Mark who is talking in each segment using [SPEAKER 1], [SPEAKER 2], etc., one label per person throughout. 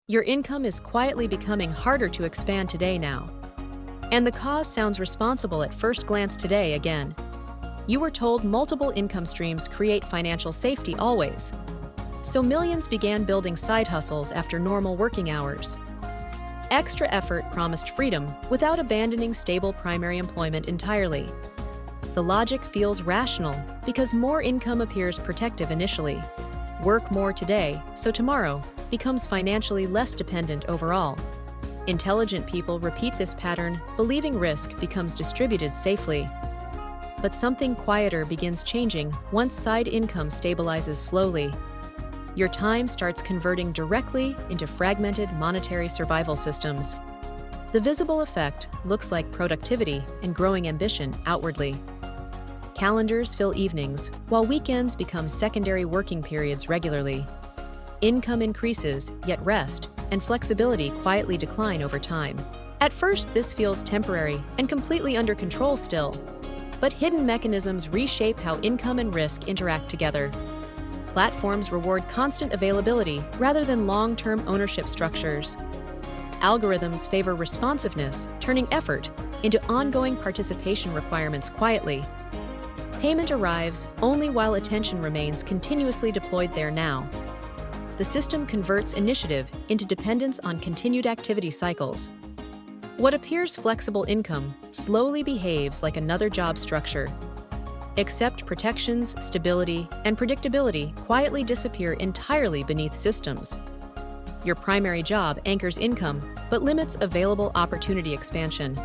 [SPEAKER 1] Your income is quietly becoming harder to expand today now. And the cause sounds responsible at first glance today again. You were told multiple income streams create financial safety always. So millions began building side hustles after normal working hours. Extra effort promised freedom without abandoning stable primary employment entirely. The logic feels rational because more income appears protective initially. Work more today, so tomorrow becomes financially less dependent overall. Intelligent people repeat this pattern, believing risk becomes distributed safely. But something quieter begins changing once side income stabilizes slowly. Your time starts converting directly into fragmented monetary survival systems. The visible effect looks like productivity and growing ambition outwardly. Calendars fill evenings, while weekends become secondary working periods regularly. Income increases, yet rest and flexibility quietly decline over time. At first, this feels temporary and completely under control still. But hidden mechanisms reshape how income and risk interact together. Platforms reward constant availability rather than long-term ownership structures. Algorithms favor responsiveness, turning effort into ongoing participation requirements quietly. Payment arrives only while attention remains continuously deployed there now. The system converts initiative into dependence on continued activity cycles. What appears flexible income slowly behaves like another job structure. Except protections, stability, and predictability quietly disappear entirely beneath systems. Your primary job anchors income, but limits available opportunity expansion.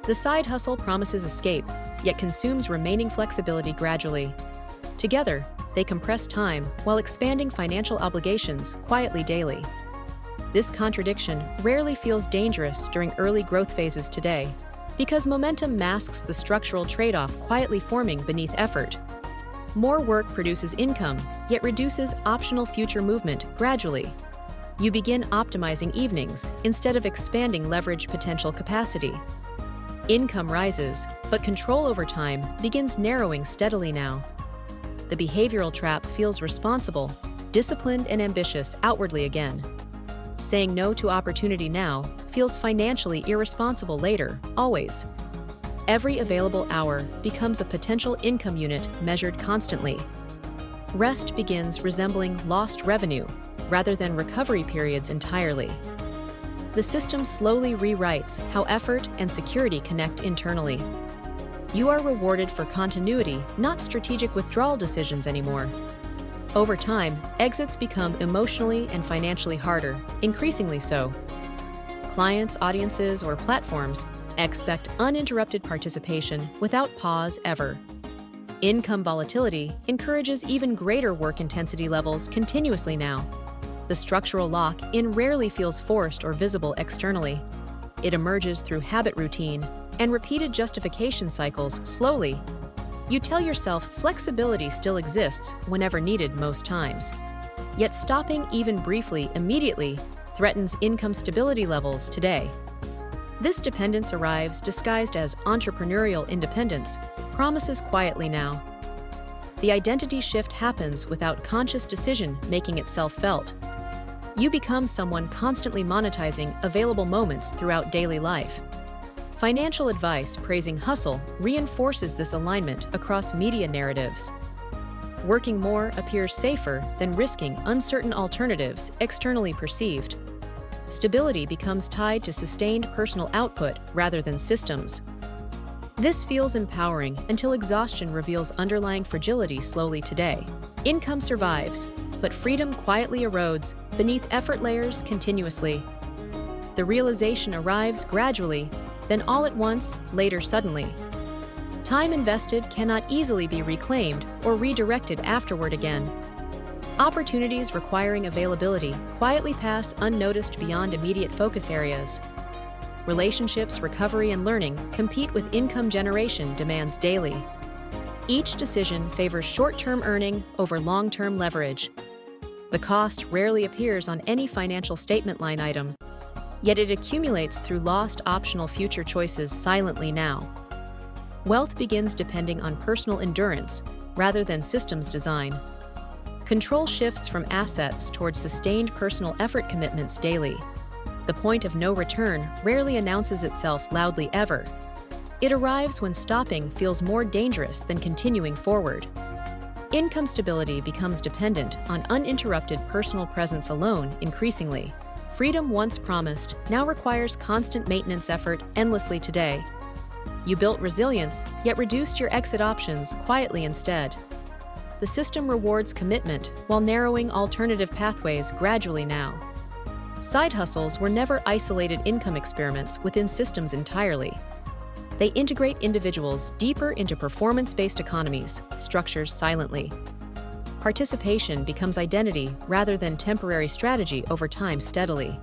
[SPEAKER 1] The side hustle promises escape, yet consumes remaining flexibility gradually. Together, they compress time while expanding financial obligations quietly daily. This contradiction rarely feels dangerous during early growth phases today, because momentum masks the structural trade-off quietly forming beneath effort. More work produces income, yet reduces optional future movement gradually. You begin optimizing evenings instead of expanding leverage potential capacity. Income rises, but control over time begins narrowing steadily now. The behavioral trap feels responsible, disciplined, and ambitious outwardly again. Saying no to opportunity now feels financially irresponsible later, always. Every available hour becomes a potential income unit measured constantly. Rest begins resembling lost revenue rather than recovery periods entirely. The system slowly rewrites how effort and security connect internally. You are rewarded for continuity, not strategic withdrawal decisions anymore. Over time, exits become emotionally and financially harder, increasingly so. Clients, audiences, or platforms expect uninterrupted participation without pause ever. Income volatility encourages even greater work intensity levels continuously now. The structural lock-in rarely feels forced or visible externally. It emerges through habit routine and repeated justification cycles slowly. You tell yourself flexibility still exists whenever needed most times. Yet stopping even briefly immediately threatens income stability levels today. This dependence arrives disguised as entrepreneurial independence, promises quietly now. The identity shift happens without conscious decision making itself felt. You become someone constantly monetizing available moments throughout daily life. Financial advice praising hustle reinforces this alignment across media narratives. Working more appears safer than risking uncertain alternatives externally perceived. Stability becomes tied to sustained personal output rather than systems. This feels empowering until exhaustion reveals underlying fragility slowly today. Income survives, but freedom quietly erodes beneath effort layers continuously. The realization arrives gradually, then all at once, later suddenly. Time invested cannot easily be reclaimed or redirected afterward again. Opportunities requiring availability quietly pass unnoticed beyond immediate focus areas. Relationships, recovery, and learning compete with income generation demands daily. Each decision favors short-term earning over long-term leverage. The cost rarely appears on any financial statement line item, yet it accumulates through lost optional future choices silently now. Wealth begins depending on personal endurance rather than systems design. Control shifts from assets towards sustained personal effort commitments daily. The point of no return rarely announces itself loudly ever. It arrives when stopping feels more dangerous than continuing forward. Income stability becomes dependent on uninterrupted personal presence alone increasingly. Freedom once promised now requires constant maintenance effort endlessly today. You built resilience, yet reduced your exit options quietly instead. The system rewards commitment while narrowing alternative pathways gradually now. Side hustles were never isolated income experiments within systems entirely. They integrate individuals deeper into performance-based economies, structures silently. Participation becomes identity rather than temporary strategy over time steadily.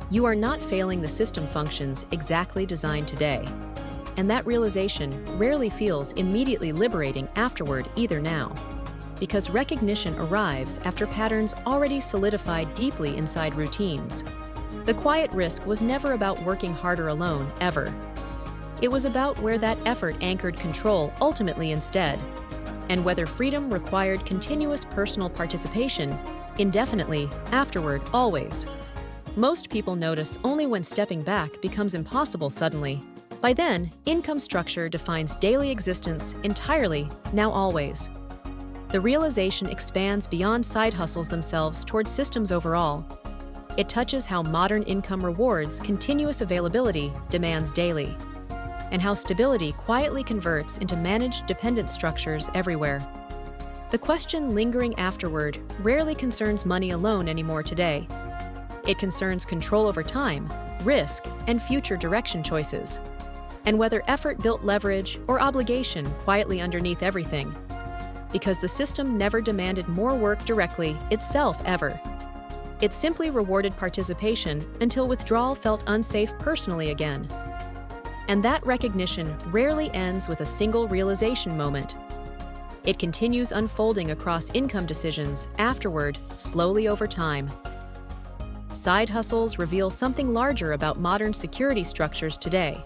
[SPEAKER 1] You are not failing the system functions exactly designed today. And that realization rarely feels immediately liberating afterward either now, because recognition arrives after patterns already solidified deeply inside routines. The quiet risk was never about working harder alone, ever. It was about where that effort anchored control ultimately instead, and whether freedom required continuous personal participation, indefinitely, afterward, always. Most people notice only when stepping back becomes impossible suddenly. By then, income structure defines daily existence entirely, now always. The realization expands beyond side hustles themselves towards systems overall. It touches how modern income rewards continuous availability demands daily, and how stability quietly converts into managed dependent structures everywhere. The question lingering afterward rarely concerns money alone anymore today. It concerns control over time, risk, and future direction choices, and whether effort built leverage or obligation quietly underneath everything. Because the system never demanded more work directly itself ever. It simply rewarded participation until withdrawal felt unsafe personally again. And that recognition rarely ends with a single realization moment. It continues unfolding across income decisions afterward, slowly over time. Side hustles reveal something larger about modern security structures today.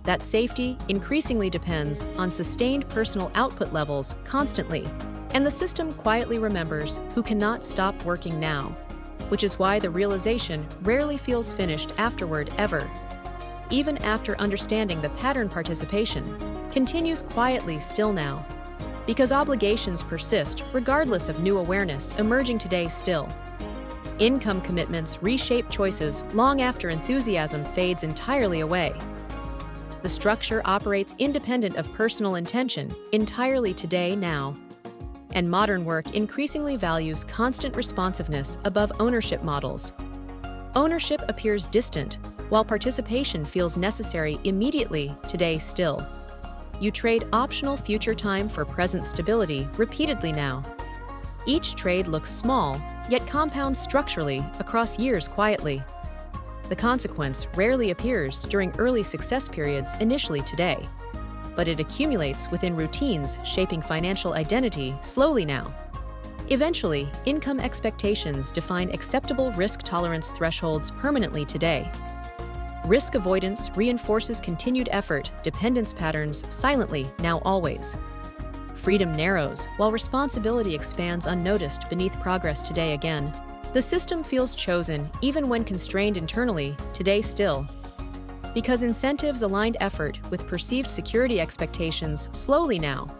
[SPEAKER 1] That safety increasingly depends on sustained personal output levels constantly, and the system quietly remembers who cannot stop working now, which is why the realization rarely feels finished afterward ever. Even after understanding the pattern, participation continues quietly still now, because obligations persist regardless of new awareness emerging today still. Income commitments reshape choices long after enthusiasm fades entirely away. The structure operates independent of personal intention entirely today now. And modern work increasingly values constant responsiveness above ownership models. Ownership appears distant, while participation feels necessary immediately today still. You trade optional future time for present stability repeatedly now. Each trade looks small, yet compounds structurally across years quietly. The consequence rarely appears during early success periods initially today, but it accumulates within routines shaping financial identity slowly now. Eventually, income expectations define acceptable risk tolerance thresholds permanently today. Risk avoidance reinforces continued effort, dependence patterns silently now always. Freedom narrows while responsibility expands unnoticed beneath progress today again. The system feels chosen even when constrained internally, today still. Because incentives aligned effort with perceived security expectations slowly now,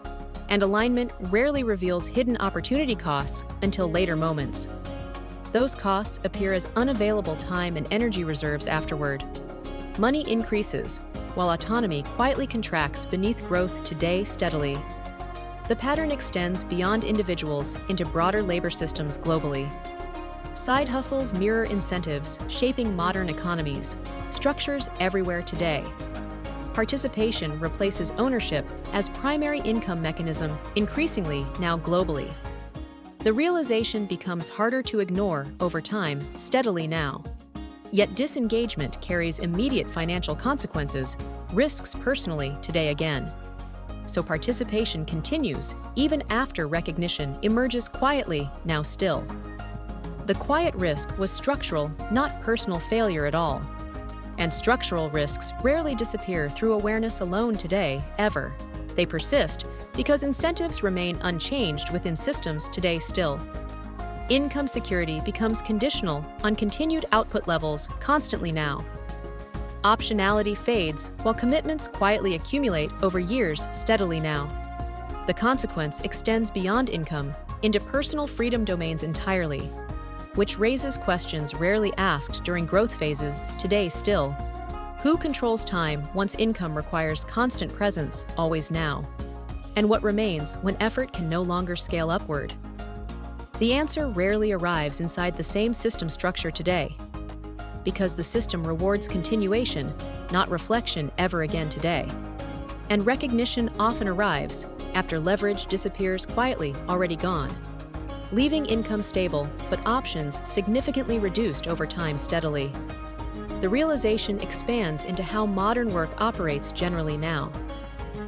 [SPEAKER 1] and alignment rarely reveals hidden opportunity costs until later moments. Those costs appear as unavailable time and energy reserves afterward. Money increases, while autonomy quietly contracts beneath growth today steadily. The pattern extends beyond individuals into broader labor systems globally. Side hustles mirror incentives shaping modern economies, structures everywhere today. Participation replaces ownership as primary income mechanism increasingly now globally. The realization becomes harder to ignore over time, steadily now. Yet disengagement carries immediate financial consequences, risks personally today again. So participation continues even after recognition emerges quietly now still. The quiet risk was structural, not personal failure at all. And structural risks rarely disappear through awareness alone today, ever. They persist because incentives remain unchanged within systems today still. Income security becomes conditional on continued output levels constantly now. Optionality fades while commitments quietly accumulate over years steadily now. The consequence extends beyond income into personal freedom domains entirely, which raises questions rarely asked during growth phases today still. Who controls time once income requires constant presence, always now? And what remains when effort can no longer scale upward? The answer rarely arrives inside the same system structure today, because the system rewards continuation, not reflection ever again today. And recognition often arrives after leverage disappears quietly, already gone, leaving income stable but options significantly reduced over time steadily. The realization expands into how modern work operates generally now,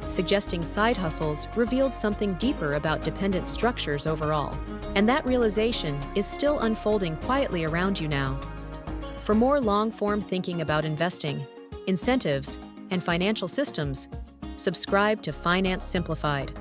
[SPEAKER 1] suggesting side hustles revealed something deeper about dependent structures overall. And that realization is still unfolding quietly around you now. For more long-form thinking about investing, incentives, and financial systems, subscribe to Finance Simplified.